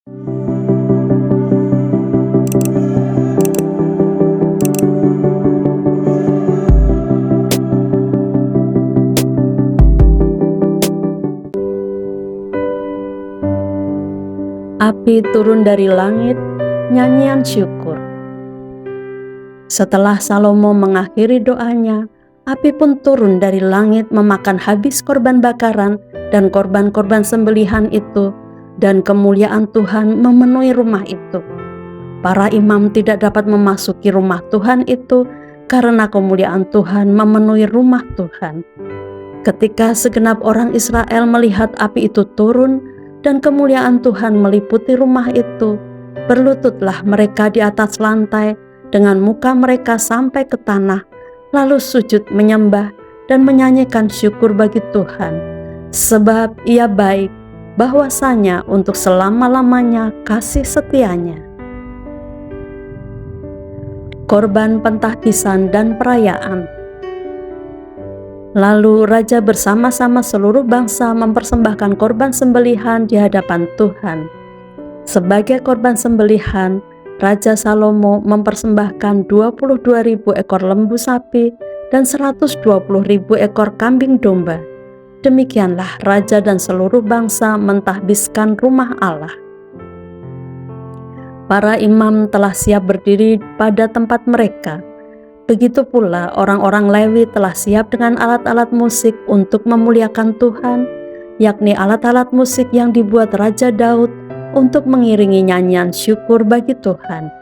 Api turun dari langit, nyanyian syukur. Setelah Salomo mengakhiri doanya, api pun turun dari langit memakan habis korban bakaran dan korban-korban sembelihan itu, dan kemuliaan Tuhan memenuhi rumah itu. Para imam tidak dapat memasuki rumah Tuhan itu karena kemuliaan Tuhan memenuhi rumah Tuhan. Ketika segenap orang Israel melihat api itu turun dan kemuliaan Tuhan meliputi rumah itu, berlututlah mereka di atas lantai dengan muka mereka sampai ke tanah, lalu sujud menyembah dan menyanyikan syukur bagi Tuhan, sebab Ia baik, bahwasanya untuk selama-lamanya kasih setianya. Korban pentahbisan dan perayaan. Lalu raja bersama-sama seluruh bangsa mempersembahkan korban sembelihan di hadapan Tuhan. Sebagai korban sembelihan, Raja Salomo mempersembahkan 22.000 ekor lembu sapi dan 120.000 ekor kambing domba. Demikianlah raja dan seluruh bangsa mentahbiskan rumah Allah. Para imam telah siap berdiri pada tempat mereka. Begitu pula orang-orang Lewi telah siap dengan alat-alat musik untuk memuliakan Tuhan, yakni alat-alat musik yang dibuat Raja Daud untuk mengiringi nyanyian syukur bagi Tuhan,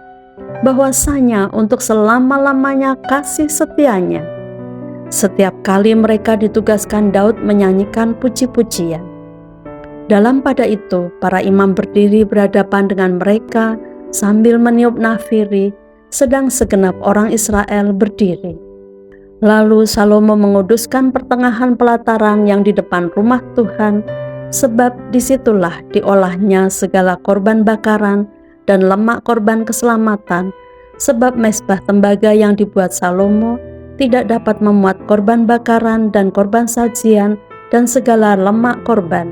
bahwasanya untuk selama-lamanya kasih setianya. Setiap kali mereka ditugaskan Daud menyanyikan puji-pujian. Dalam pada itu, para imam berdiri berhadapan dengan mereka sambil meniup nafiri, sedang segenap orang Israel berdiri. Lalu Salomo menguduskan pertengahan pelataran yang di depan rumah Tuhan, sebab disitulah diolahnya segala korban bakaran dan lemak korban keselamatan, sebab mezbah tembaga yang dibuat Salomo tidak dapat memuat korban bakaran dan korban sajian dan segala lemak korban.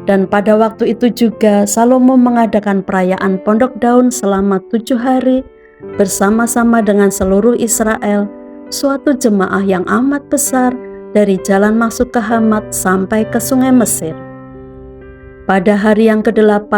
Dan pada waktu itu juga Salomo mengadakan perayaan Pondok Daun selama 7 hari, bersama-sama dengan seluruh Israel, suatu jemaah yang amat besar dari jalan masuk ke Hamat sampai ke sungai Mesir. Pada hari yang ke-8,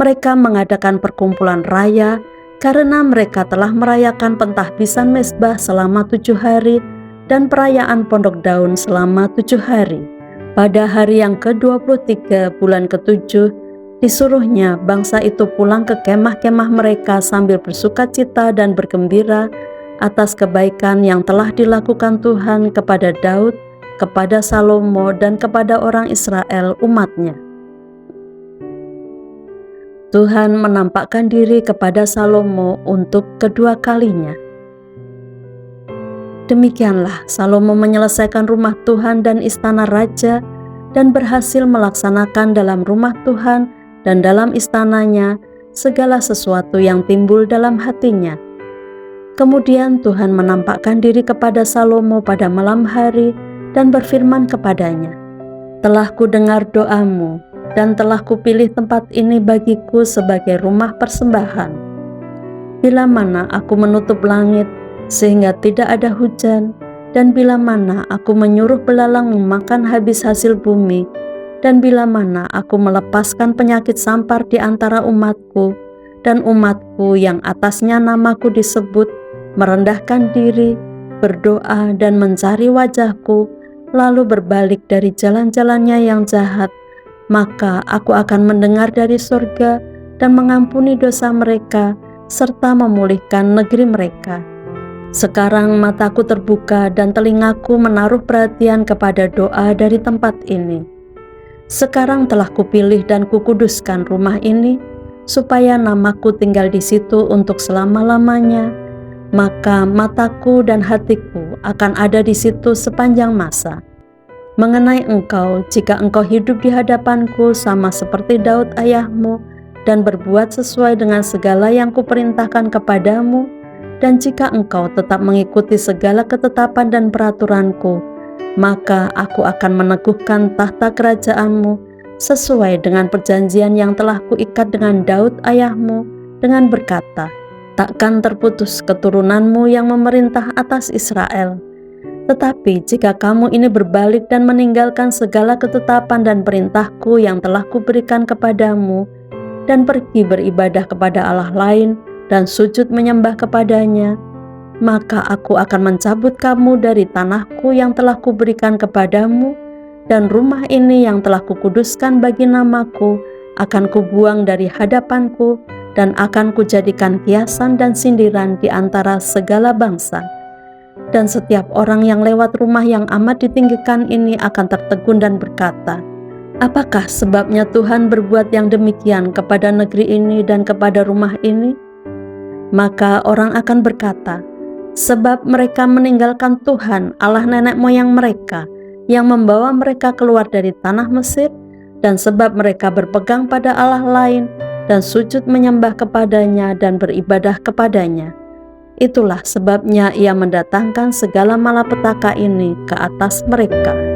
mereka mengadakan perkumpulan raya karena mereka telah merayakan pentahbisan mezbah selama 7 hari dan perayaan Pondok Daun selama 7 hari. Pada hari yang ke-23 bulan ke-7, disuruhnya bangsa itu pulang ke kemah-kemah mereka sambil bersukacita dan bergembira atas kebaikan yang telah dilakukan Tuhan kepada Daud, kepada Salomo, dan kepada orang Israel umatnya. Tuhan menampakkan diri kepada Salomo untuk kedua kalinya. Demikianlah Salomo menyelesaikan rumah Tuhan dan istana raja, dan berhasil melaksanakan dalam rumah Tuhan dan dalam istananya segala sesuatu yang timbul dalam hatinya. Kemudian Tuhan menampakkan diri kepada Salomo pada malam hari dan berfirman kepadanya, "Telah kudengar doamu dan telah kupilih tempat ini bagiku sebagai rumah persembahan. Bila mana aku menutup langit sehingga tidak ada hujan, dan bila mana aku menyuruh belalang memakan habis hasil bumi, dan bila mana aku melepaskan penyakit sampar di antara umatku, dan umatku yang atasnya namaku disebut, merendahkan diri, berdoa dan mencari wajahku, lalu berbalik dari jalan-jalannya yang jahat, maka aku akan mendengar dari surga dan mengampuni dosa mereka, serta memulihkan negeri mereka. Sekarang mataku terbuka dan telingaku menaruh perhatian kepada doa dari tempat ini. Sekarang telah kupilih dan kukuduskan rumah ini, supaya namaku tinggal di situ untuk selama-lamanya, maka mataku dan hatiku akan ada di situ sepanjang masa. Mengenai engkau, jika engkau hidup di hadapanku sama seperti Daud ayahmu, dan berbuat sesuai dengan segala yang kuperintahkan kepadamu, dan jika engkau tetap mengikuti segala ketetapan dan peraturanku, maka aku akan meneguhkan tahta kerajaanmu sesuai dengan perjanjian yang telah kuikat dengan Daud ayahmu, dengan berkata, takkan terputus keturunanmu yang memerintah atas Israel. Tetapi jika kamu ini berbalik dan meninggalkan segala ketetapan dan perintahku yang telah kuberikan kepadamu, dan pergi beribadah kepada Allah lain dan sujud menyembah kepadanya, maka aku akan mencabut kamu dari tanahku yang telah kuberikan kepadamu, dan rumah ini yang telah kukuduskan bagi namaku akan kubuang dari hadapanku, dan akan kujadikan kiasan dan sindiran di antara segala bangsa. Dan setiap orang yang lewat rumah yang amat ditinggikan ini akan tertegun dan berkata, apakah sebabnya Tuhan berbuat yang demikian kepada negeri ini dan kepada rumah ini? Maka orang akan berkata, sebab mereka meninggalkan Tuhan Allah nenek moyang mereka yang membawa mereka keluar dari tanah Mesir, dan sebab mereka berpegang pada Allah lain dan sujud menyembah kepadanya dan beribadah kepadanya. Itulah sebabnya ia mendatangkan segala malapetaka ini ke atas mereka.